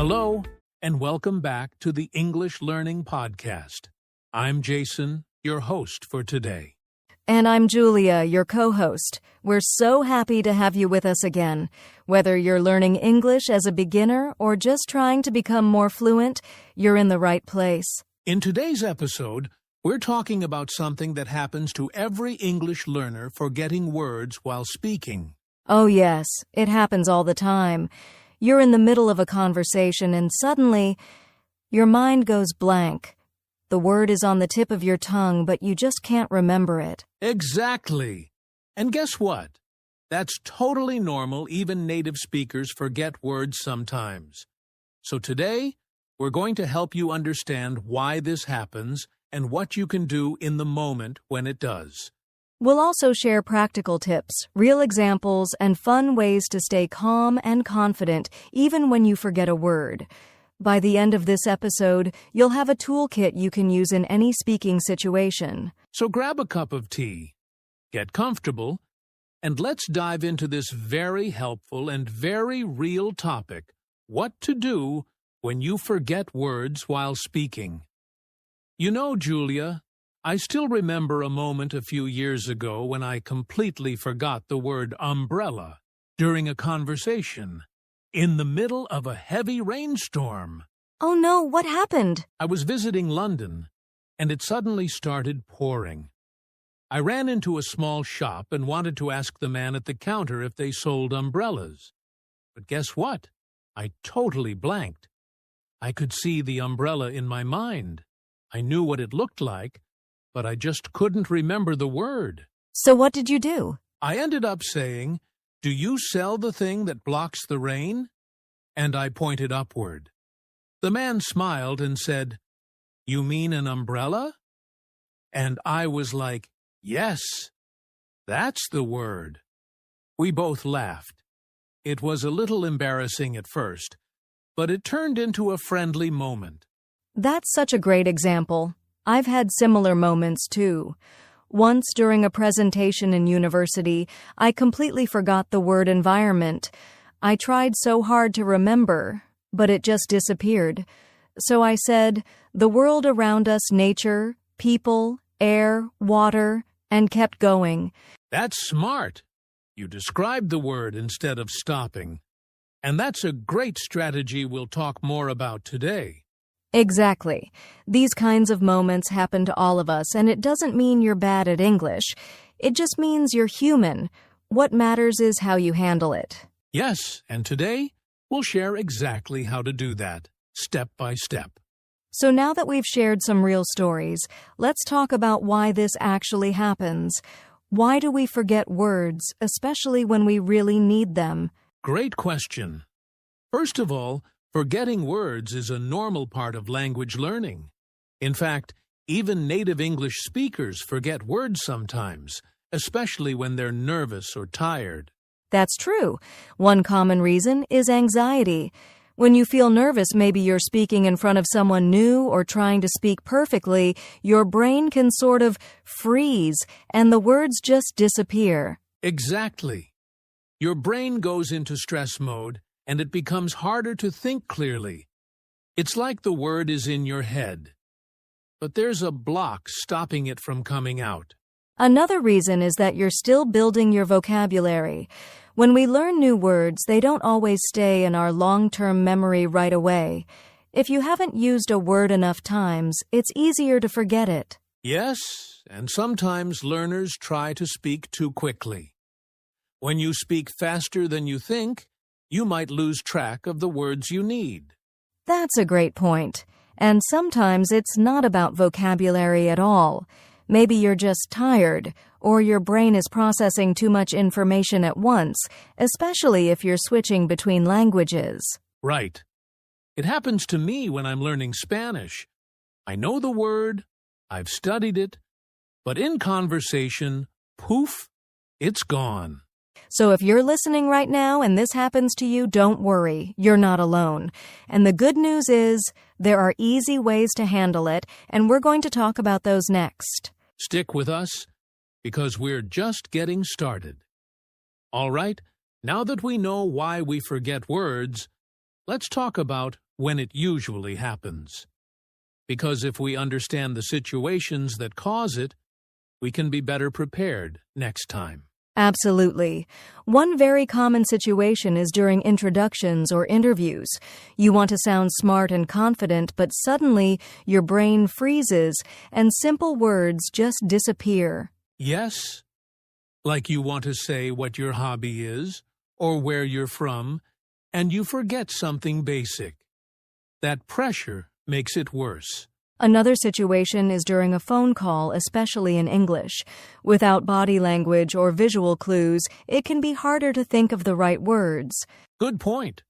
Hello, and welcome back to the English Learning Podcast. I'm Jason, your host for today. And I'm Julia, your co-host. We're so happy to have you with us again. Whether you're learning English as a beginner or just trying to become more fluent, you're in the right place. In today's episode, we're talking about something that happens to every English learner forgetting words while speaking. Oh yes, it happens all the time. You're in the middle of a conversation and suddenly, your mind goes blank. The word is on the tip of your tongue, but you just can't remember it. Exactly. And guess what? That's totally normal. Even native speakers forget words sometimes. So today, we're going to help you understand why this happens and what you can do in the moment when it does. We'll also share practical tips, real examples, and fun ways to stay calm and confident even when you forget a word. By the end of this episode, you'll have a toolkit you can use in any speaking situation. So grab a cup of tea, get comfortable, and let's dive into this very helpful and very real topic, what to do when you forget words while speaking. You know, Julia, I still remember a moment a few years ago when I completely forgot the word umbrella during a conversation in the middle of a heavy rainstorm. Oh no, what happened? I was visiting London, and it suddenly started pouring. I ran into a small shop and wanted to ask the man at the counter if they sold umbrellas. But guess what? I totally blanked. I could see the umbrella in my mind. I knew what it looked like, but I just couldn't remember the word. So what did you do? I ended up saying, "Do you sell the thing that blocks the rain?" And I pointed upward. The man smiled and said, "You mean an umbrella?" And I was like, "Yes, that's the word." We both laughed. It was a little embarrassing at first, but it turned into a friendly moment. That's such a great example. I've had similar moments, too. Once during a presentation in university, I completely forgot the word environment. I tried so hard to remember, but it just disappeared. So I said, the world around us, nature, people, air, water, and kept going. That's smart. You described the word instead of stopping. And that's a great strategy we'll talk more about today. Exactly. These kinds of moments happen to all of us, and it doesn't mean you're bad at English. It just means you're human. What matters is how you handle it. Yes, and today, we'll share exactly how to do that, step by step. So now that we've shared some real stories, let's talk about why this actually happens. Why do we forget words, especially when we really need them? Great question. First of all, forgetting words is a normal part of language learning. In fact, even native English speakers forget words sometimes, especially when they're nervous or tired. That's true. One common reason is anxiety. When you feel nervous, maybe you're speaking in front of someone new or trying to speak perfectly, your brain can sort of freeze and the words just disappear. Exactly. Your brain goes into stress mode, and it becomes harder to think clearly. It's like the word is in your head, but there's a block stopping it from coming out. Another reason is that you're still building your vocabulary. When we learn new words, they don't always stay in our long-term memory right away. If you haven't used a word enough times, it's easier to forget it. Yes, and sometimes learners try to speak too quickly. When you speak faster than you think, you might lose track of the words you need. That's a great point. And sometimes it's not about vocabulary at all. Maybe you're just tired, or your brain is processing too much information at once, especially if you're switching between languages. Right. It happens to me when I'm learning Spanish. I know the word, I've studied it, but in conversation, poof, it's gone. So if you're listening right now and this happens to you, don't worry, you're not alone. And the good news is there are easy ways to handle it, and we're going to talk about those next. Stick with us, because we're just getting started. All right, now that we know why we forget words, let's talk about when it usually happens. Because if we understand the situations that cause it, we can be better prepared next time. Absolutely. One very common situation is during introductions or interviews. You want to sound smart and confident, but suddenly your brain freezes and simple words just disappear. Yes, like you want to say what your hobby is or where you're from, and you forget something basic. That pressure makes it worse. Another situation is during a phone call, especially in English. Without body language or visual clues, it can be harder to think of the right words. Good point.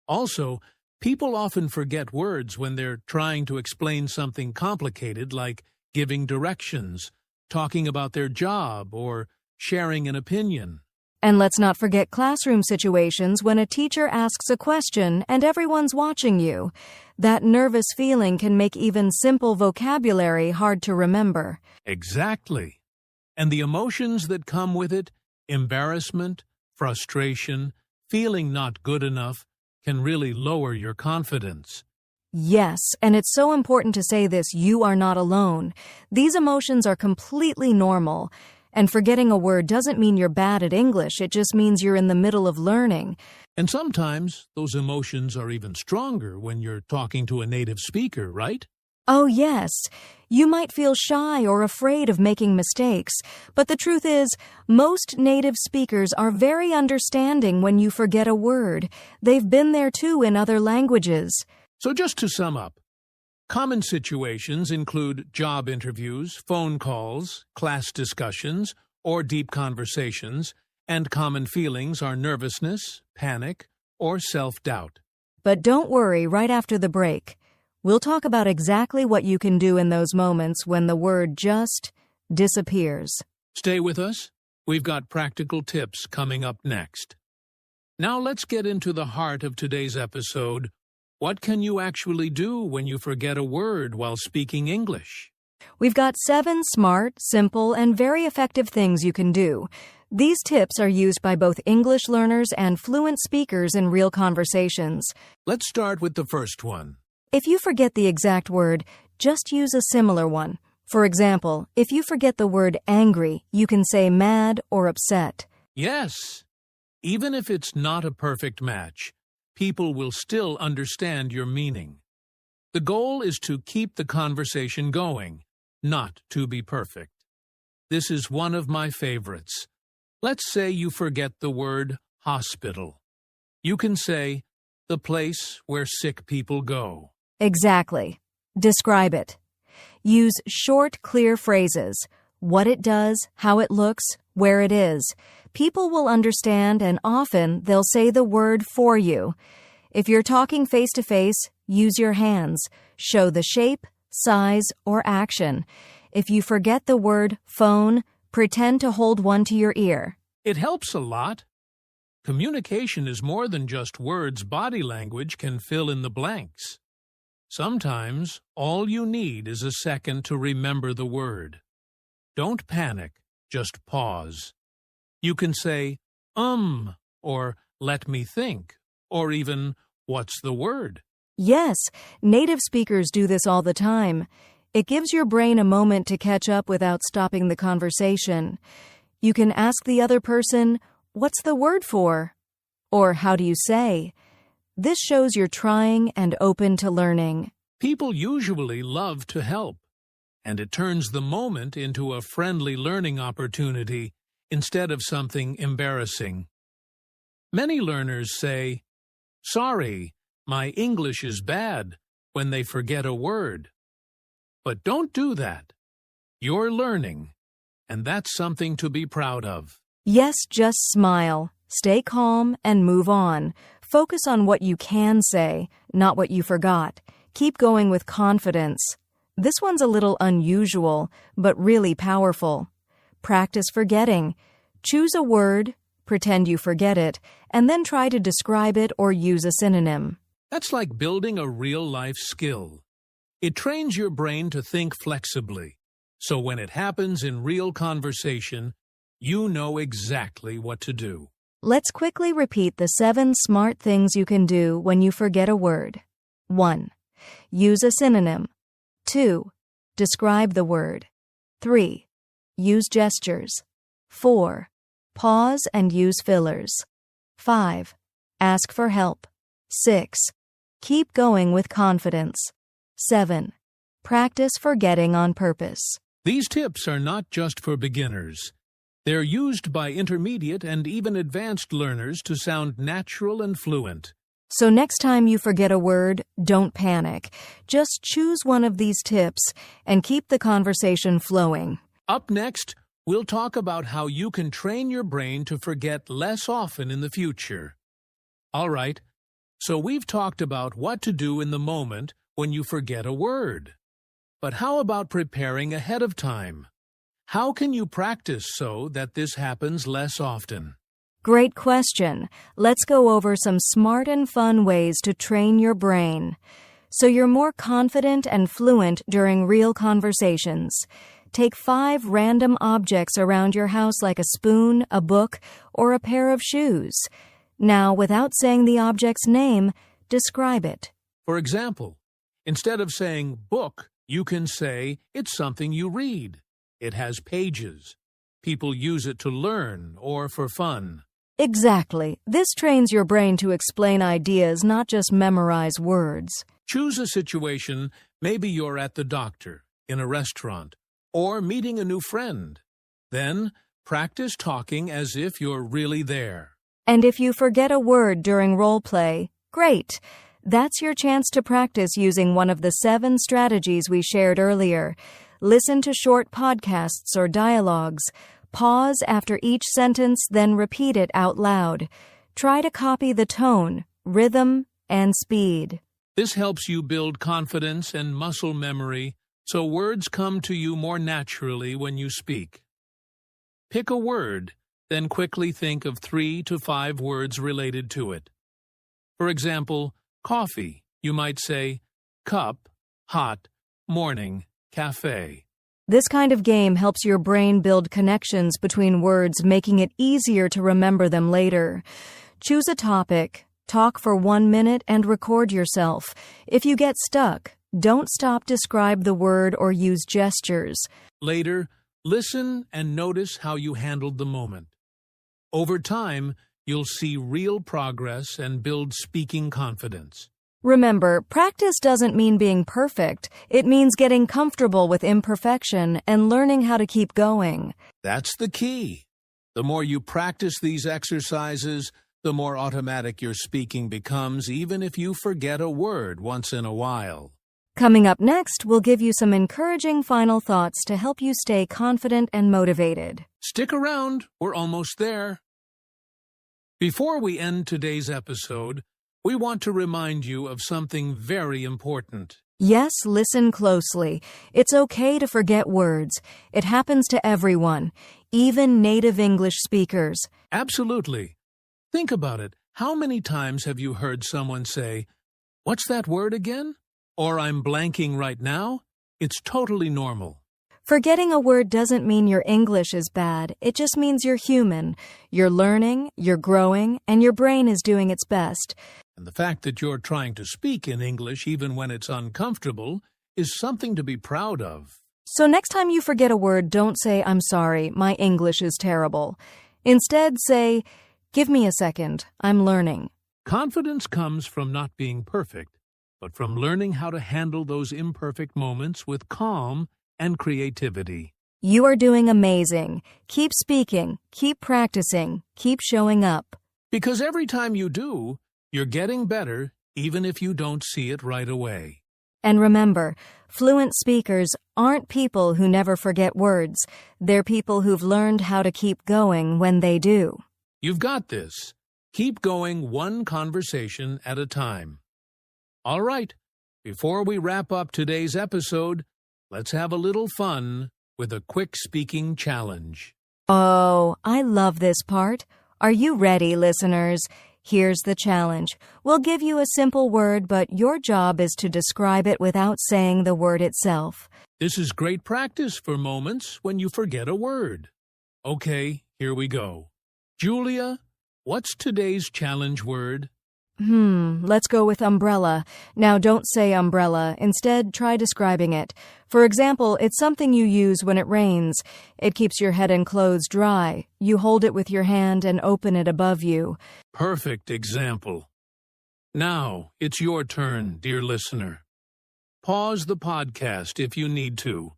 Also, people often forget words when they're trying to explain something complicated like giving directions, talking about their job, or sharing an opinion. And let's not forget classroom situations when a teacher asks a question and everyone's watching you. That nervous feeling can make even simple vocabulary hard to remember. Exactly. And the emotions that come with it, embarrassment, frustration, feeling not good enough, can really lower your confidence. Yes, and it's so important to say this: you are not alone. These emotions are completely normal. And forgetting a word doesn't mean you're bad at English, it just means you're in the middle of learning. And sometimes those emotions are even stronger when you're talking to a native speaker, right? Oh yes, you might feel shy or afraid of making mistakes, but the truth is, most native speakers are very understanding when you forget a word. They've been there too in other languages. So just to sum up, common situations include job interviews, phone calls, class discussions, or deep conversations, and common feelings are nervousness, panic, or self-doubt. But don't worry, right after the break, we'll talk about exactly what you can do in those moments when the word just disappears. Stay with us. We've got practical tips coming up next. Now let's get into the heart of today's episode. What can you actually do when you forget a word while speaking English? We've got 7 smart, simple, and very effective things you can do. These tips are used by both English learners and fluent speakers in real conversations. Let's start with the first one. If you forget the exact word, just use a similar one. For example, if you forget the word angry, you can say mad or upset. Yes, even if it's not a perfect match, people will still understand your meaning. The goal is to keep the conversation going, not to be perfect. This is one of my favorites. Let's say you forget the word hospital. You can say, the place where sick people go. Exactly. Describe it. Use short, clear phrases. What it does, how it looks, where it is. People will understand, and often they'll say the word for you. If you're talking face-to-face, use your hands. Show the shape, size, or action. If you forget the word phone, pretend to hold one to your ear. It helps a lot. Communication is more than just words. Body language can fill in the blanks. Sometimes, all you need is a second to remember the word. Don't panic, just pause. You can say, or let me think, or even, what's the word? Yes, native speakers do this all the time. It gives your brain a moment to catch up without stopping the conversation. You can ask the other person, what's the word for? Or how do you say? This shows you're trying and open to learning. People usually love to help, and it turns the moment into a friendly learning opportunity instead of something embarrassing. Many learners say, sorry, my English is bad, when they forget a word. But don't do that. You're learning, and that's something to be proud of. Yes, just smile, stay calm, and move on. Focus on what you can say, not what you forgot. Keep going with confidence. This one's a little unusual, but really powerful. Practice forgetting. Choose a word, pretend you forget it, and then try to describe it or use a synonym. That's like building a real-life skill. It trains your brain to think flexibly, so when it happens in real conversation, you know exactly what to do. Let's quickly repeat the 7 smart things you can do when you forget a word. 1. Use a synonym. 2. Describe the word. 3. Use gestures. 4. Pause and use fillers. 5. Ask for help. 6. Keep going with confidence. 7. Practice forgetting on purpose. These tips are not just for beginners. They're used by intermediate and even advanced learners to sound natural and fluent. So next time you forget a word, don't panic. Just choose one of these tips and keep the conversation flowing. Up next, we'll talk about how you can train your brain to forget less often in the future. All right, so we've talked about what to do in the moment when you forget a word. But how about preparing ahead of time? How can you practice so that this happens less often? Great question. Let's go over some smart and fun ways to train your brain so you're more confident and fluent during real conversations. Take 5 random objects around your house like a spoon, a book, or a pair of shoes. Now, without saying the object's name, describe it. For example, instead of saying book, you can say it's something you read. It has pages. People use it to learn or for fun. Exactly. This trains your brain to explain ideas, not just memorize words. Choose a situation. Maybe you're at the doctor, in a restaurant, or meeting a new friend. Then, practice talking as if you're really there. And if you forget a word during role play, great. That's your chance to practice using one of the 7 strategies we shared earlier. Listen to short podcasts or dialogues. Pause after each sentence, then repeat it out loud. Try to copy the tone, rhythm, and speed. This helps you build confidence and muscle memory, so words come to you more naturally when you speak. Pick a word, then quickly think of 3 to 5 words related to it. For example, coffee. You might say, cup, hot, morning, cafe. This kind of game helps your brain build connections between words, making it easier to remember them later. Choose a topic, talk for 1 minute, and record yourself. If you get stuck, don't stop. Describe the word or use gestures. Later, listen and notice how you handled the moment. Over time, you'll see real progress and build speaking confidence. Remember, practice doesn't mean being perfect. It means getting comfortable with imperfection and learning how to keep going. That's the key. The more you practice these exercises, the more automatic your speaking becomes, even if you forget a word once in a while. Coming up next, we'll give you some encouraging final thoughts to help you stay confident and motivated. Stick around, we're almost there. Before we end today's episode, we want to remind you of something very important. Yes, listen closely. It's okay to forget words. It happens to everyone, even native English speakers. Absolutely. Think about it. How many times have you heard someone say, "What's that word again?" Or "I'm blanking right now"? It's totally normal. Forgetting a word doesn't mean your English is bad. It just means you're human. You're learning, you're growing, and your brain is doing its best. And the fact that you're trying to speak in English even when it's uncomfortable is something to be proud of. So next time you forget a word, don't say, "I'm sorry, my English is terrible." Instead, say, "Give me a second, I'm learning." Confidence comes from not being perfect, but from learning how to handle those imperfect moments with calm and creativity. You are doing amazing. Keep speaking, keep practicing, keep showing up. Because every time you do, you're getting better, even if you don't see it right away. And remember, fluent speakers aren't people who never forget words. They're people who've learned how to keep going when they do. You've got this. Keep going one conversation at a time. All right, before we wrap up today's episode, let's have a little fun with a quick speaking challenge. Oh, I love this part. Are you ready, listeners? Here's the challenge. We'll give you a simple word, but your job is to describe it without saying the word itself. This is great practice for moments when you forget a word. Okay, here we go. Julia, what's today's challenge word? Let's go with umbrella. Now don't say umbrella. Instead, try describing it. For example, it's something you use when it rains. It keeps your head and clothes dry. You hold it with your hand and open it above you. Perfect example. Now, it's your turn, dear listener. Pause the podcast if you need to.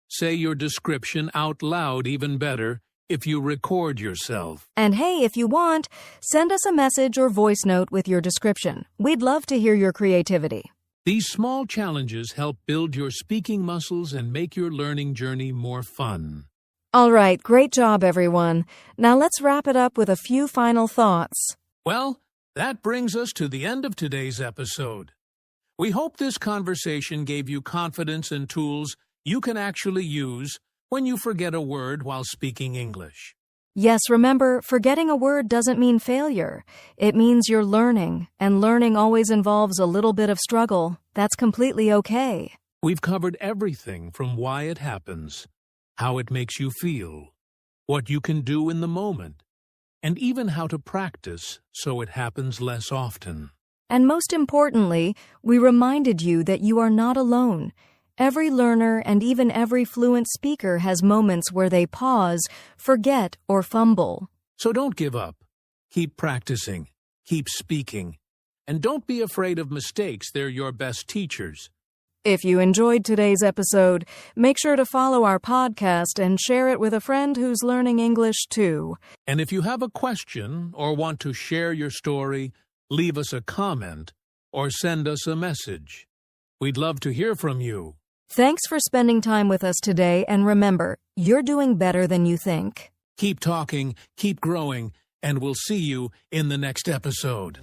Say your description out loud even better if you record yourself. And hey, if you want, send us a message or voice note with your description. We'd love to hear your creativity. These small challenges help build your speaking muscles and make your learning journey more fun. All right, great job, everyone. Now let's wrap it up with a few final thoughts. Well, that brings us to the end of today's episode. We hope this conversation gave you confidence and tools you can actually use when you forget a word while speaking English. Yes, remember, forgetting a word doesn't mean failure. It means you're learning, and learning always involves a little bit of struggle. That's completely okay. We've covered everything from why it happens, how it makes you feel, what you can do in the moment, and even how to practice so it happens less often. And most importantly, we reminded you that you are not alone. Every learner and even every fluent speaker has moments where they pause, forget, or fumble. So don't give up. Keep practicing. Keep speaking. And don't be afraid of mistakes. They're your best teachers. If you enjoyed today's episode, make sure to follow our podcast and share it with a friend who's learning English too. And if you have a question or want to share your story, leave us a comment or send us a message. We'd love to hear from you. Thanks for spending time with us today, and remember, you're doing better than you think. Keep talking, keep growing, and we'll see you in the next episode.